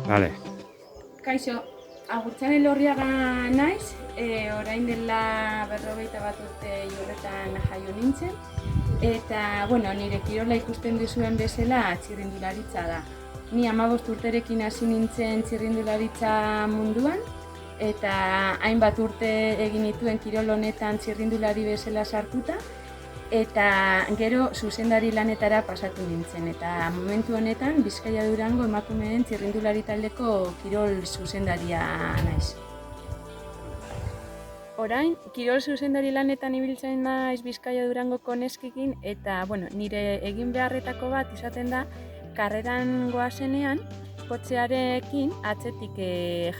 Vale. Kaixo, Agurtzane Elorriaga naiz, orain dela 51 urte horretan jaio nintzen, eta nire kirola ikusten duzuen bezala txirrindularitza da. Ni 15 urterekin hasi nintzen txirrindularitza munduan, eta hainbat urte egin nituen kirol honetan txirrindulari bezala sartuta, eta gero zuzendari lanetara pasatu nintzen, eta momentu honetan Bizkaia Durango emakumeen txirrindulari taldeko kirol zuzendaria naiz. Orain, kirol zuzendari lanetan ibiltzen naiz Bizkaia Durangoko neskikin, eta nire egin beharretako bat izaten da, karreran goazenean, kotxearekin atzetik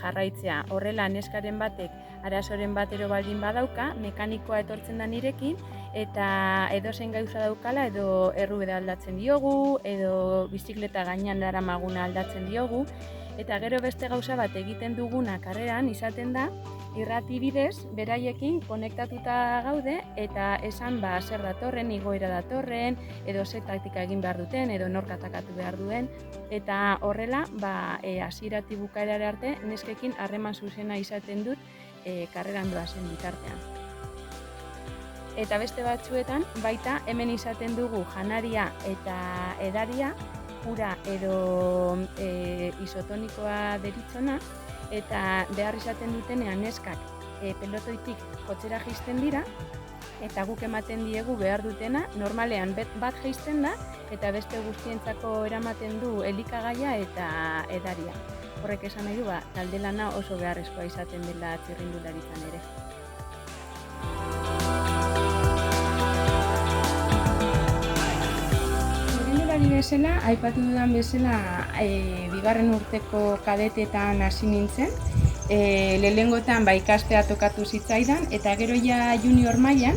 jarraitzea. Horrela, neskaren batek arazoren batero baldin badauka, mekanikoa etortzen da nirekin, eta edozein gauza daukala, edo errubeda aldatzen diogu, edo bizikleta gainean daramaguna aldatzen diogu, eta gero beste gauza bat egiten duguna karreran izaten da, irrati bidez, beraiekin konektatuta gaude, eta esan zer datorren, igoera datorren, edo ze taktika egin behar duten, edo nork atakatu behar duen, eta horrela, hasieratik bukaerara arte, neskekin harreman zuzena izaten dut karreran doazen bitartean. Eta beste batzuetan, baita hemen izaten dugu janaria eta edaria, ura edo isotonikoa deritzona, eta behar izaten dutenean neskak pelotoitik kotxera jaisten dira, eta guk ematen diegu behar dutena, normalean bat jaisten da, eta beste guztientzako eramaten du elikagaia eta edaria. Horrek esan nahi du, talde lana oso beharrezkoa izaten dela txirrindularitzan ere. Txirrindulari bezala, aipatu dudan bezala, bigarren urteko kadetetan hasi nintzen. Lehenengotan ikastea tokatu zitzaidan, eta gero ja junior mailan,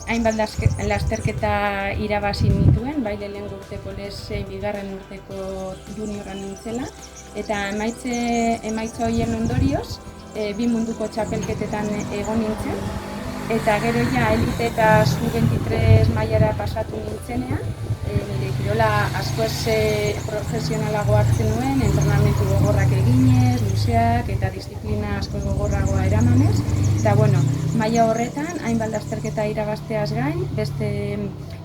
hainbat lasterketa irabazi nituen, bai lehenengo urteko lezein bigarren urteko junioran nintzela, eta emaitza horien ondorioz, bi munduko txapelketetan egon nintzen, eta gero ja elite eta sub-23 mailara pasatu nintzenean, nire kirola asko profesionalago hartzen nuen, entrenamendu gogorrak eginez, luzeak eta disiplina asko gogorragoa eramanez. Eta maila horretan, hainbat lasterketa irabazteaz gain, beste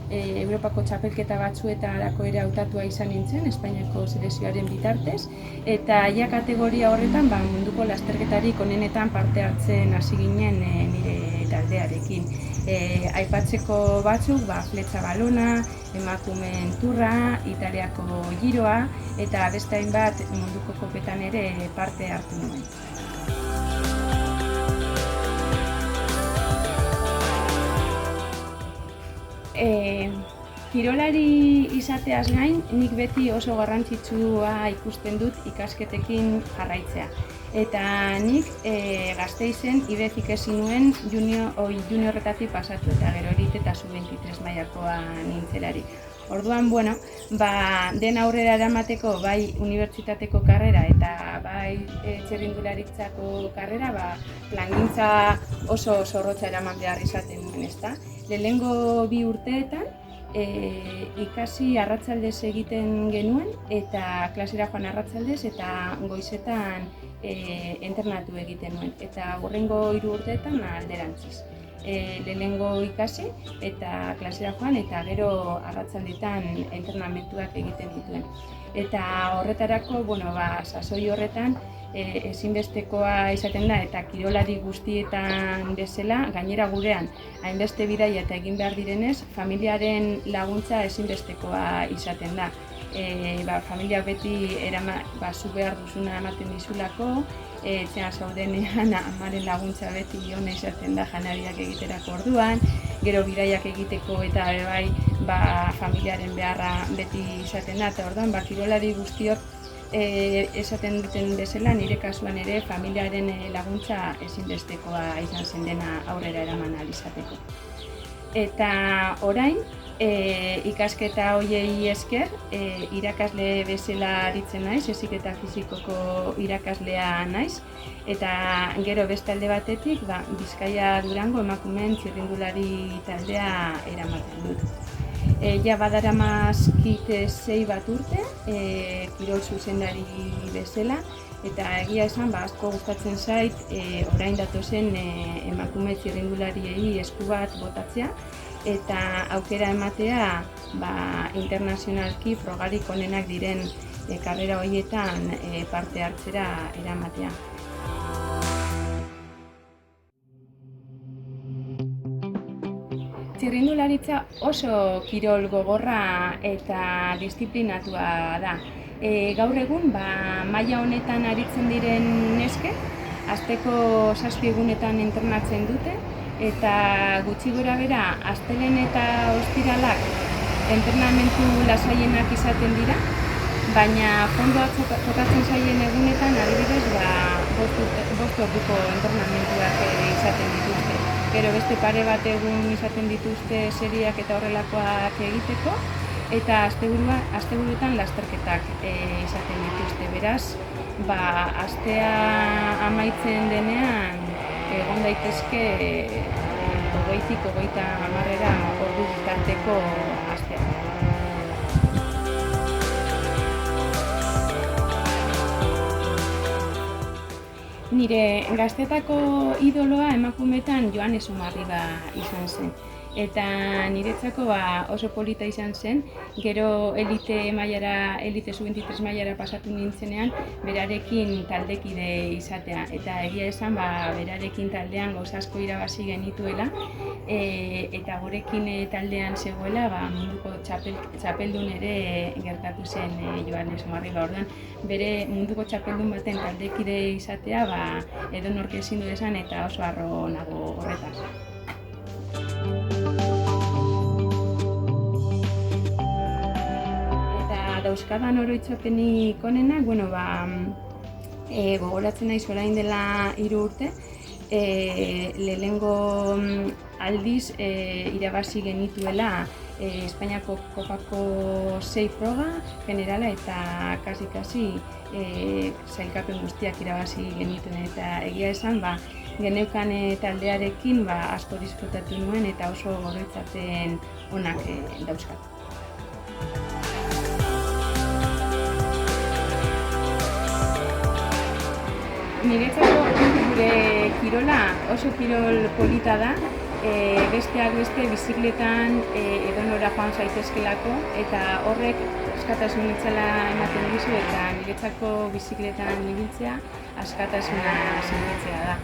Europako txapelketa batzuetarako ere hautatua izan nintzen, Espainiako selekzioaren bitartez, eta ja kategoria horretan munduko lasterketarik onenetan parte hartzen hasi ginen nire taldearekin. Aipatzeko batzuk, fletxa balona, emakumeen turra, Italiako giroa, eta beste hainbat munduko kopetan ere parte hartu nuen. Kirolari izateaz gain, nik beti oso garrantzitsua ikusten dut ikasketekin jarraitzea. Eta nik Gasteizen IBEFik ezin nuen juniorretatik pasatu, eta gero elite eta sub-23 mailakoa nintzelarik. Orduan, den aurrera eramateko bai unibertsitateko karrera eta bai txirrindularitzako karrera, plangintza oso zorrotza eraman behar izaten duen, ezta? Lehenengo 2 urteetan ikasi arratsaldez egiten genuen, eta klasera joan arratsaldez eta goizetan entrenatu egiten nuen. Eta hurrengo 3 urteetan alderantziz. Lehenengo ikasi eta klasera joan, eta gero arratsaldetan entrenamenduak egiten dituen. Eta horretarako, sasoi horretan, ezinbestekoa izaten da, eta kirolari guztietan bezala, gainera gurean, hainbeste bidaia eta egin behar direnez, familiaren laguntza ezinbestekoa izaten da. Familiak beti zu behar duzuna ematen dizulako, etxean zaudenean amaren laguntza beti ona izaten da janariak egiterako orduan, gero bidaiak egiteko eta familiaren beharra beti izaten da, eta orduan kirolari guztiok esaten duten bezala, nire kasuan ere familiaren laguntza ezinbestekoa izan zen dena aurrera eraman ahal izateko. Eta orain, ikasketa horiei esker, irakasle bezala aritzen naiz, heziketa fisikoko irakaslea naiz, eta gero beste alde batetik, Bizkaia Durango emakumeen txirrindulari taldea eramaten dut. Ja badaramazkit 6 bat urte, kirol zuzendari bezala, eta egia esan asko gustatzen zait orain datozen emakume txirrindulariei esku bat botatzea, eta aukera ematea internazionalki frogarik onenak diren karrera horietan parte hartzera eramatea. Txirrindularitza oso kirol gogorra eta diziplinatua da. Gaur egun maila honetan aritzen diren neskek, asteko 7 egunetan entrenatzen dute, eta gutxi gorabehera astelehen eta ostiralak entrenamendu lasaienak izaten dira, baina fondoa tokatzen zaien egunetan adibidez 5 orduko entrenamenduak izaten dituzte. Gero beste pare bat egun izaten dituzte seriak eta horrelakoak egiteko, eta asteburuetan lasterketak izaten dituzte. Beraz, astea amaitzen denean egon daitezke 20-tik 30 ordu bitarteko asteak. Nire gaztetako idoloa emakumetan Joane Somarriba izan zen. Eta niretzako oso polita izan zen, gero elite sub-23 mailara pasatu nintzenean, berarekin taldekide izatea. Eta egia esan, berarekin taldean gauza asko irabazi genituela, eta gurekin taldean zegoela, munduko txapeldun ere gertatu zen Joane Somarriba. Orduan, bere munduko txapeldun baten taldekide izatea, edonork ezin du esan, eta oso harro nago horretaz. Dauzkadan oroitzapenik onenak, gogoratzen naiz orain dela 3 urte, lehenengo aldiz irabazi genituela Espainiako kopako 6 froga generala eta kasi sailkapen guztiak irabazi genituen, eta egia esan geneukan taldearekin asko disfrutatu nuen eta oso oroitzapen onak dauzkat. Niretzako gure kirola oso kirol polita da, besteak beste bizikletan edonora joan zaitezkelako, eta horrek askatasun itzela ematen dizu, eta niretzako bizikletan ibiltzea askatasuna sentitzea da.